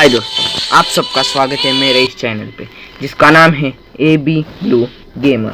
हाय दोस्तों, आप सबका स्वागत है मेरे इस चैनल पे जिसका नाम है AB Blue Gamer।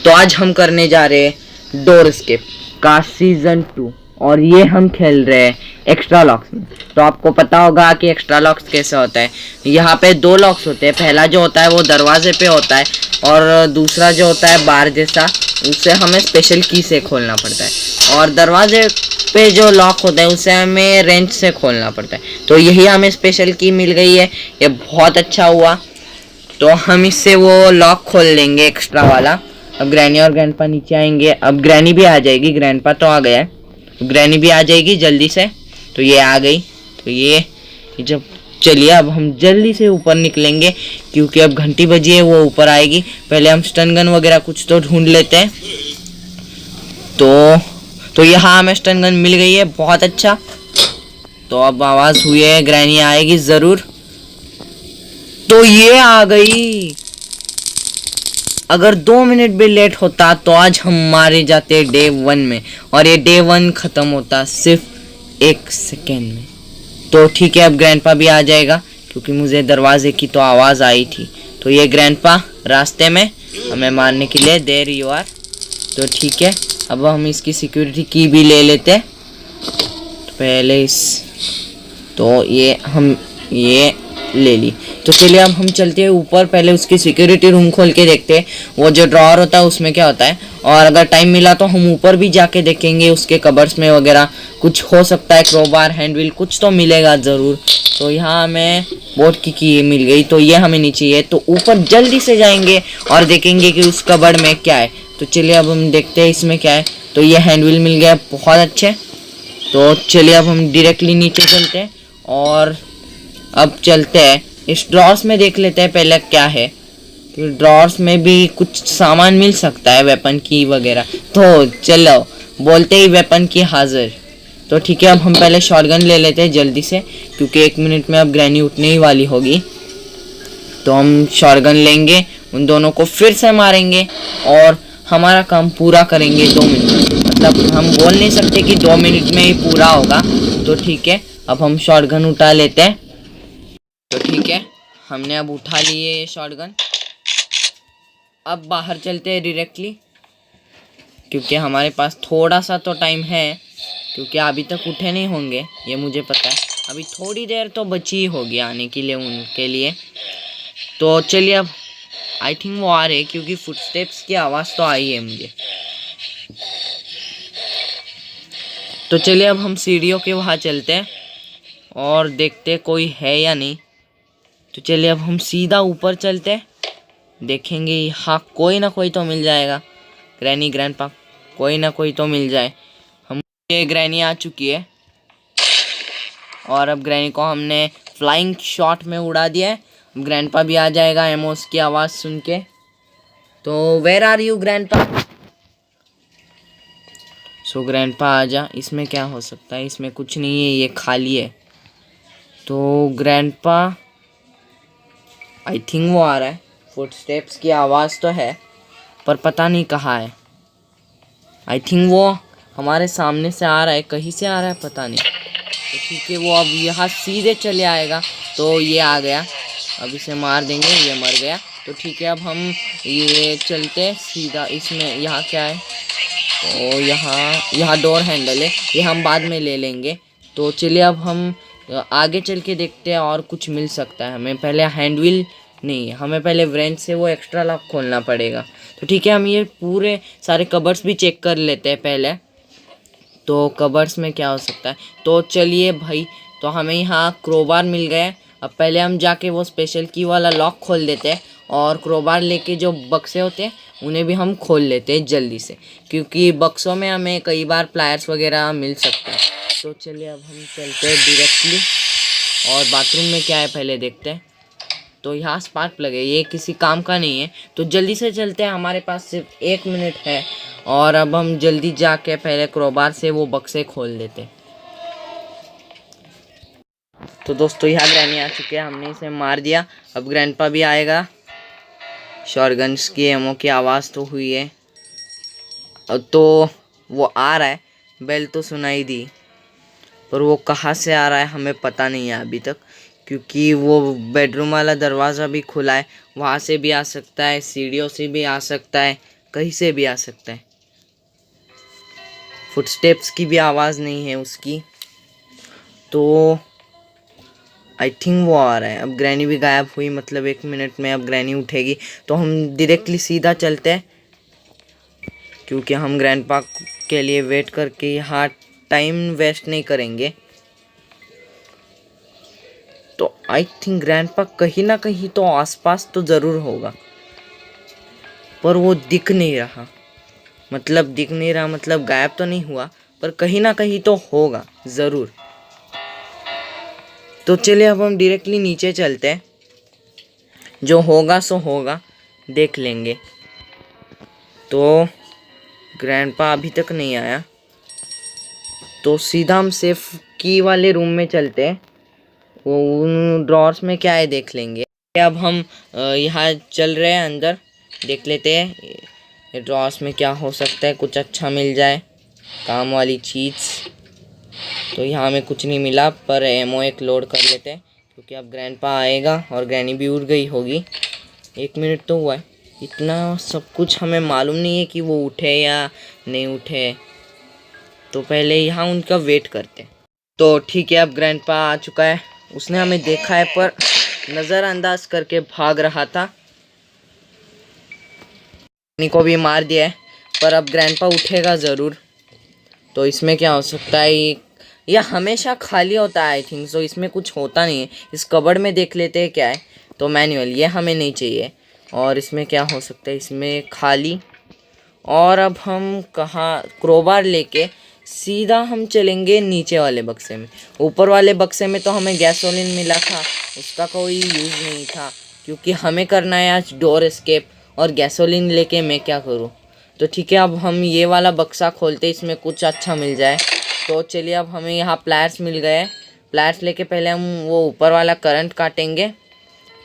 तो आज हम करने जा रहे हैं डोर एस्केप का सीजन 2 और ये हम खेल रहे हैं एक्स्ट्रा लॉक्स में। तो आपको पता होगा कि एक्स्ट्रा लॉक्स कैसे होता है। यहाँ पे दो लॉक्स होते हैं, पहला जो होता है वो दरवाजे पे होता है और दूसरा जो होता है बार जैसा, उसे हमें स्पेशल की से खोलना पड़ता है। और दरवाजे पे जो लॉक होता है उसे हमें रेंच से खोलना पड़ता है। तो यही हमें स्पेशल की मिल गई है, ये बहुत अच्छा हुआ। तो हम इससे वो लॉक खोल लेंगे एक्स्ट्रा वाला। अब ग्रैनी और ग्रैंडपा नीचे आएंगे। अब ग्रैनी भी आ जाएगी, ग्रैंडपा तो आ गया है, ग्रैनी भी आ जाएगी जल्दी से। तो ये आ गई। तो ये जब चलिए अब हम जल्दी से ऊपर निकलेंगे क्योंकि अब घंटी बजी है, वो ऊपर आएगी। पहले हम स्टन गन वगैरह कुछ तो ढूंढ लेते हैं। तो यहाँ हमें स्टन गन मिल गई है, बहुत अच्छा। तो अब आवाज़ हुई है, ग्रैनी आएगी ज़रूर। तो ये आ गई। अगर 2 मिनट भी लेट होता तो आज हम मारे जाते डे 1 में, और ये डे 1 ख़त्म होता सिर्फ 1 सेकेंड में। तो ठीक है, अब ग्रैंडपा भी आ जाएगा क्योंकि मुझे दरवाजे की तो आवाज़ आई थी। तो ये ग्रैंडपा रास्ते में हमें मारने के लिए, देयर यू आर। तो ठीक है, अब हम इसकी सिक्योरिटी की भी ले लेते हैं। तो पहले तो ये ले ली। तो चलिए अब हम चलते हैं ऊपर, पहले उसकी सिक्योरिटी रूम खोल के देखते हैं वो जो ड्रॉअर होता है उसमें क्या होता है। और अगर टाइम मिला तो हम ऊपर भी जाके देखेंगे उसके कबर्ड्स में वगैरह कुछ हो सकता है, क्रोबार, हैंडविल कुछ तो मिलेगा ज़रूर। तो यहाँ हमें बोट की मिल गई, तो ये हमें नहीं चाहिए। तो ऊपर जल्दी से जाएंगे और देखेंगे कि उस कबर्ड में क्या है। तो चलिए अब हम देखते हैं इसमें क्या है। तो ये हैंडविल मिल गया, बहुत अच्छे। तो चलिए अब हम डायरेक्टली नीचे चलते हैं और अब चलते हैं इस ड्रॉर्स में, देख लेते हैं पहले क्या है। तो ड्रॉर्स में भी कुछ सामान मिल सकता है, वेपन की वगैरह। तो चलो बोलते ही वेपन की हाजिर। तो ठीक है, अब हम पहले शॉटगन ले लेते हैं जल्दी से क्योंकि 1 मिनट में अब ग्रैनी उठने ही वाली होगी। तो हम शॉटगन लेंगे, उन दोनों को फिर से मारेंगे और हमारा काम पूरा करेंगे 2 मिनट। मतलब हम बोल नहीं सकते कि 2 मिनट में ही पूरा होगा। तो ठीक है, अब हम शॉटगन उठा लेते हैं। तो ठीक है, हमने अब उठा लिए ये शॉटगन। अब बाहर चलते हैं डायरेक्टली क्योंकि हमारे पास थोड़ा सा तो टाइम है, क्योंकि अभी तक उठे नहीं होंगे ये मुझे पता है। अभी थोड़ी देर तो बची ही होगी आने के लिए उनके लिए। तो चलिए अब आई थिंक वो आ रहे, क्योंकि फुटस्टेप्स की आवाज़ तो आई है मुझे। तो चलिए अब हम सीढ़ियों के वहाँ चलते हैं और देखते कोई है या नहीं। तो चलिए अब हम सीधा ऊपर चलते हैं, देखेंगे हाँ कोई ना कोई तो मिल जाएगा। ग्रैनी, ग्रैंडपा, कोई ना कोई तो मिल जाए। ये ग्रैनी आ चुकी है और अब ग्रैनी को हमने फ्लाइंग शॉट में उड़ा दिया है। ग्रैंडपा भी आ जाएगा एमोस की आवाज़ सुन के। तो where are you grandpa? So grandpa आ जा। इसमें क्या हो सकता है? इसमें कुछ नहीं है, ये खाली है। तो ग्रैंडपा आई थिंक वो आ रहा है, फुटस्टेप्स की आवाज़ तो है पर पता नहीं कहाँ है। आई थिंक वो हमारे सामने से आ रहा है, कहीं से आ रहा है पता नहीं। तो ठीक है, वो अब यहाँ सीधे चले आएगा। तो ये आ गया, अब इसे मार देंगे, ये मर गया। तो ठीक है, अब हम ये चलते सीधा। इसमें यहाँ क्या है? तो यहाँ डोर हैंडल है, ये हम बाद में ले लेंगे। तो चलिए अब हम आगे चल के देखते हैं और कुछ मिल सकता है हमें। पहले हैंडविल नहीं, हमें पहले व्रेंच से वो एक्स्ट्रा लॉक खोलना पड़ेगा। तो ठीक है, हम ये पूरे सारे कबर्ड्स भी चेक कर लेते हैं पहले। तो कबर्ड्स में क्या हो सकता है? तो चलिए भाई, तो हमें यहाँ क्रोबार मिल गए। अब पहले हम जाके वो स्पेशल की वाला लॉक खोल देते हैं और क्रोबार लेके जो बक्से होते हैं उन्हें भी हम खोल लेते हैं जल्दी से, क्योंकि बक्सों में हमें कई बार प्लायर्स वगैरह मिल सकते हैं। तो चलिए अब हम चलते हैं डायरेक्टली और बाथरूम में क्या है पहले देखते हैं। तो यहाँ स्पार्क प्लग है, ये किसी काम का नहीं है। तो जल्दी से चलते हैं, हमारे पास सिर्फ 1 मिनट है। और अब हम जल्दी जाके पहले क्रोबार से वो बक्से खोल देते। तो दोस्तों यहाँ ग्रैनी आ चुके हैं, हमने इसे मार दिया। अब ग्रैंडपा भी आएगा। शॉटगन्स की एमो की आवाज़ तो हुई है, तो वो आ रहा है। बेल तो सुनाई दी पर वो कहाँ से आ रहा है हमें पता नहीं है अभी तक, क्योंकि वो बेडरूम वाला दरवाज़ा भी खुला है, वहाँ से भी आ सकता है, सीढ़ियों से भी आ सकता है, कहीं से भी आ सकता है। फुटस्टेप्स की भी आवाज़ नहीं है उसकी, तो आई थिंक वो आ रहा है। अब ग्रैनी भी गायब हुई, मतलब 1 मिनट में अब ग्रैनी उठेगी, तो हम डायरेक्टली सीधा चलते हैं, क्योंकि हम ग्रैंडपा के लिए वेट करके यहाँ टाइम वेस्ट नहीं करेंगे। तो आई थिंक ग्रैंडपा कहीं ना कहीं तो आसपास तो ज़रूर होगा, पर वो दिख नहीं रहा। मतलब गायब तो नहीं हुआ, पर कहीं ना कहीं तो होगा ज़रूर। तो चलिए अब हम डायरेक्टली नीचे चलते हैं, जो होगा सो होगा, देख लेंगे। तो ग्रैंडपा अभी तक नहीं आया, तो सीधा हम सेफ की वाले रूम में चलते हैं, वो उन ड्रॉर्स में क्या है देख लेंगे। अब हम यहाँ चल रहे हैं, अंदर देख लेते हैं ये ड्रॉर्स में क्या हो सकता है, कुछ अच्छा मिल जाए काम वाली चीज़। तो यहाँ हमें कुछ नहीं मिला, पर एमओ एक लोड कर लेते हैं, क्योंकि अब ग्रैंडपा आएगा और ग्रैनी भी उड़ गई होगी। 1 मिनट तो हुआ है, इतना सब कुछ हमें मालूम नहीं है कि वो उठे या नहीं उठे, तो पहले यहाँ उनका वेट करते हैं। तो ठीक है, अब ग्रैंडपा आ चुका है, उसने हमें देखा है पर नज़रअंदाज करके भाग रहा था, ग्रैनी को भी मार दिया है, पर अब ग्रैंडपा उठेगा ज़रूर। तो इसमें क्या हो सकता है, यह हमेशा खाली होता है आई थिंक सो, इसमें कुछ होता नहीं है। इस कबर्ड में देख लेते हैं क्या है, तो मैनुअल ये हमें नहीं चाहिए। और इसमें क्या हो सकता है, इसमें खाली। और अब हम कहाँ, क्रोबार लेके सीधा हम चलेंगे नीचे वाले बक्से में। ऊपर वाले बक्से में तो हमें गैसोलीन मिला था, उसका कोई यूज़ नहीं था, क्योंकि हमें करना है आज डोर एस्केप, और गैसोलीन लेके मैं क्या करूँ। तो ठीक है, अब हम ये वाला बक्सा खोलते, इसमें कुछ अच्छा मिल जाए। तो चलिए, अब हमें यहाँ प्लायर्स मिल गए। प्लायर्स लेके पहले हम वो ऊपर वाला करंट काटेंगे,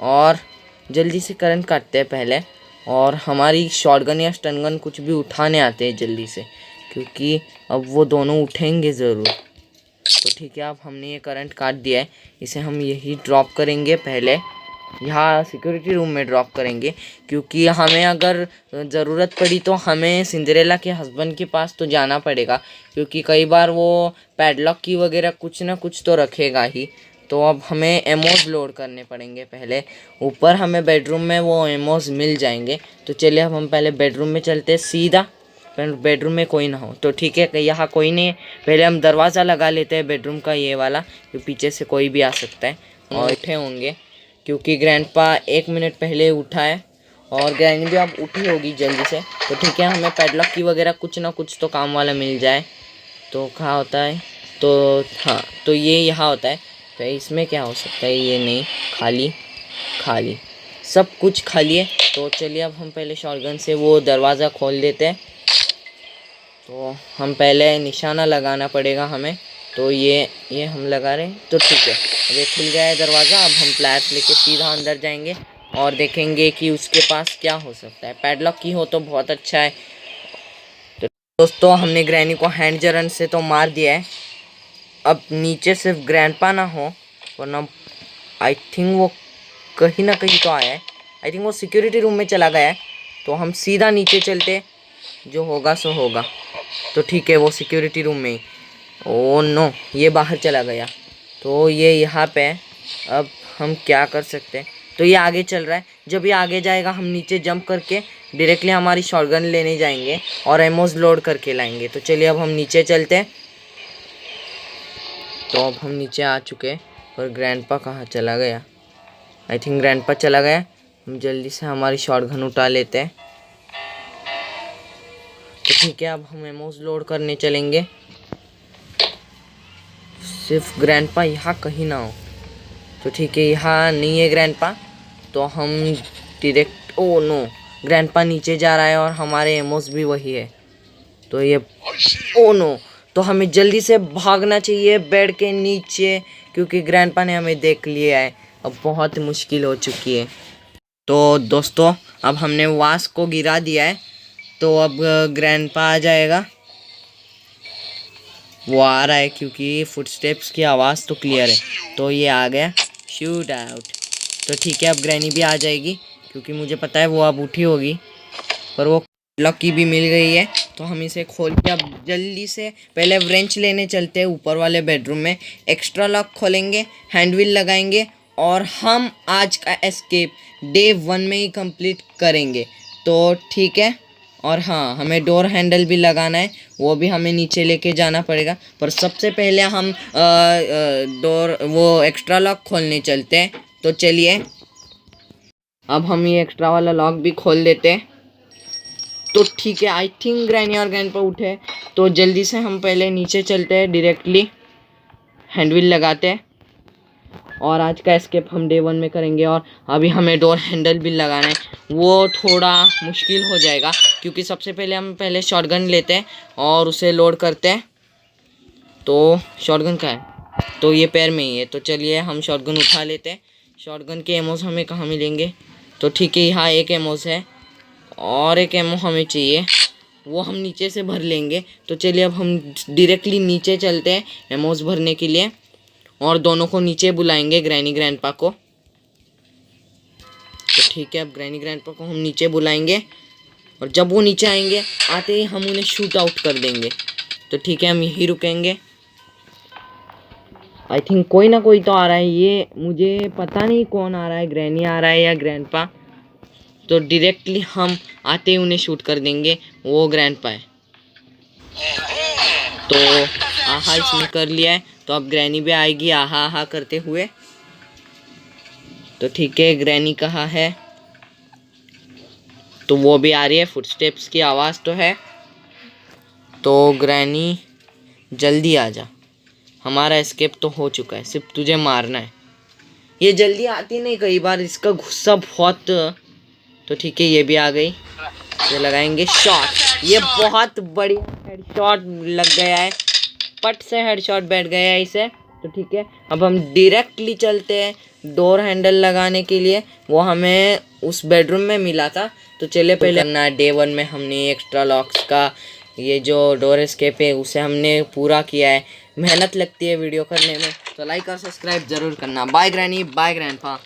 और जल्दी से करंट काटते हैं पहले। और हमारी शॉटगन या स्टनगन कुछ भी उठाने आते हैं जल्दी से, क्योंकि अब वो दोनों उठेंगे ज़रूर। तो ठीक है, अब हमने ये करंट काट दिया है, इसे हम यही ड्रॉप करेंगे पहले, यहाँ सिक्योरिटी रूम में ड्रॉप करेंगे, क्योंकि हमें अगर ज़रूरत पड़ी तो हमें सिंड्रेला के हस्बैंड के पास तो जाना पड़ेगा, क्योंकि कई बार वो पैडलॉक की वगैरह कुछ ना कुछ तो रखेगा ही। तो अब हमें एमोज लोड करने पड़ेंगे पहले, ऊपर हमें बेडरूम में वो एमोज मिल जाएंगे। तो चलिए, अब हम पहले बेडरूम में चलते हैं सीधा, बेडरूम में कोई ना हो। तो ठीक है, यहाँ कोई नहीं है, पहले हम दरवाज़ा लगा लेते हैं बेडरूम का, ये वाला, क्योंकि पीछे से कोई भी आ सकता है और उठे होंगे, क्योंकि ग्रैंडपा 1 मिनट पहले उठा है, और ग्रैनी भी अब उठी होगी जल्दी से। तो ठीक है, हमें पैडलॉक की वगैरह कुछ ना कुछ तो काम वाला मिल जाए। तो कहाँ होता है, तो हाँ, तो ये यहाँ होता है। तो इसमें क्या हो सकता है, ये नहीं, खाली खाली, सब कुछ खाली है। तो चलिए, अब हम पहले शॉटगन से वो दरवाज़ा खोल देते हैं। तो हम पहले निशाना लगाना पड़ेगा हमें, तो ये हम लगा रहे हैं। तो ठीक है, अब ये खुल गया है दरवाज़ा। अब हम प्लायर्स लेके सीधा अंदर जाएंगे और देखेंगे कि उसके पास क्या हो सकता है। पैडलॉक की हो तो बहुत अच्छा है। तो दोस्तों, हमने ग्रैनी को हैंड जरन से तो मार दिया है, अब नीचे सिर्फ ग्रैंडपा ना हो, वरना आई थिंक वो कहीं ना कहीं तो आया है। आई थिंक वो सिक्योरिटी रूम में चला गया है, तो हम सीधा नीचे चलते, जो होगा सो होगा। तो ठीक है, वो सिक्योरिटी रूम में ही, ओ नो, ये बाहर चला गया। तो ये यहाँ पे है, अब हम क्या कर सकते हैं। तो ये आगे चल रहा है, जब ये आगे जाएगा हम नीचे जंप करके डायरेक्टली हमारी शॉटगन लेने जाएंगे और एमोज लोड करके लाएंगे। तो चलिए, अब हम नीचे चलते हैं। तो अब हम नीचे आ चुके हैं, पर ग्रैंडपा कहाँ चला गया। आई थिंक ग्रैंडपा चला गया। हम जल्दी से हमारी शॉटगन उठा लेते हैं। तो ठीक है, अब हम एमोज लोड करने चलेंगे, सिर्फ ग्रैंडपा यहाँ कहीं ना हो। तो ठीक है, यहाँ नहीं है ग्रैंडपा, तो हम डायरेक्ट, ओ नो, ग्रैंडपा नीचे जा रहा है और हमारे एमोज भी वही है। तो ये, ओ नो, तो हमें जल्दी से भागना चाहिए बेड के नीचे, क्योंकि ग्रैंडपा ने हमें देख लिया है, अब बहुत मुश्किल हो चुकी है। तो दोस्तों, अब हमने वास को गिरा दिया है, तो अब ग्रैंडपा आ जाएगा। वो आ रहा है, क्योंकि फुटस्टेप्स की आवाज़ तो क्लियर है। तो ये आ गया, शूट आउट। तो ठीक है, अब ग्रैनी भी आ जाएगी क्योंकि मुझे पता है वो अब उठी होगी, पर वो लॉक की भी मिल गई है। तो हम इसे खोल के अब जल्दी से पहले व्रेंच लेने चलते हैं ऊपर वाले बेडरूम में। एक्स्ट्रा लॉक खोलेंगे, हैंडविल लगाएंगे और हम आज का एस्केप डे 1 में ही कंप्लीट करेंगे। तो ठीक है, और हाँ, हमें डोर हैंडल भी लगाना है, वो भी हमें नीचे लेके जाना पड़ेगा। पर सबसे पहले हम डोर वो एक्स्ट्रा लॉक खोलने चलते हैं। तो चलिए, अब हम ये एक्स्ट्रा वाला लॉक भी खोल देते हैं। तो ठीक है, आई थिंक ग्रैनी और ग्रैंडपा उठे, तो जल्दी से हम पहले नीचे चलते हैं, डायरेक्टली हैंडविल लगाते हैं और आज का एस्केप हम डे 1 में करेंगे। और अभी हमें डोर हैंडल भी लगाना है, वो थोड़ा मुश्किल हो जाएगा क्योंकि सबसे पहले हम शॉटगन लेते हैं और उसे लोड करते हैं। तो शॉटगन का है, तो ये पैर में ही है। तो चलिए हम शॉटगन उठा लेते हैं। शॉटगन के एमोस हमें कहाँ मिलेंगे? तो ठीक है, यहाँ एक एमोस है और एक एमो हमें चाहिए, वो हम नीचे से भर लेंगे। तो चलिए अब हम डायरेक्टली नीचे चलते हैं एमोस भरने के लिए और दोनों को नीचे बुलाएंगे, ग्रैनी ग्रैंडपा को। तो ठीक है, अब ग्रैनी ग्रैंडपा को हम नीचे बुलाएंगे और जब वो नीचे आएंगे, आते ही हम उन्हें शूट आउट कर देंगे। तो ठीक है, हम यहीं रुकेंगे। आई थिंक कोई ना कोई तो आ रहा है, ये मुझे पता नहीं कौन आ रहा है, ग्रैनी आ रहा है या ग्रैंडपा। तो डायरेक्टली हम आते ही उन्हें शूट कर देंगे, वो ग्रैंडपा है। तो आहा इसने कर लिया है, तो अब ग्रैनी भी आएगी आहा आहा करते हुए। तो ठीक है, ग्रैनी कहाँ है? तो वो भी आ रही है, फुटस्टेप्स की आवाज़ तो है। तो ग्रैनी जल्दी आ जा, हमारा एस्केप तो हो चुका है, सिर्फ तुझे मारना है। ये जल्दी आती नहीं, कई बार इसका गुस्सा बहुत। तो ठीक है, ये भी आ गई, ये लगाएंगे शॉट। ये बहुत बढ़िया हेडशॉट लग गया है, पट से हेडशॉट बैठ गया है इसे। तो ठीक है, अब हम डायरेक्टली चलते हैं डोर हैंडल लगाने के लिए, वो हमें उस बेडरूम में मिला था। तो चलिए, पहले करना डे 1 में हमने एक्स्ट्रा लॉक्स का ये जो डोर एस्केप है उसे हमने पूरा किया है। मेहनत लगती है वीडियो करने में, तो लाइक और सब्सक्राइब ज़रूर करना। Bye granny, bye grandpa.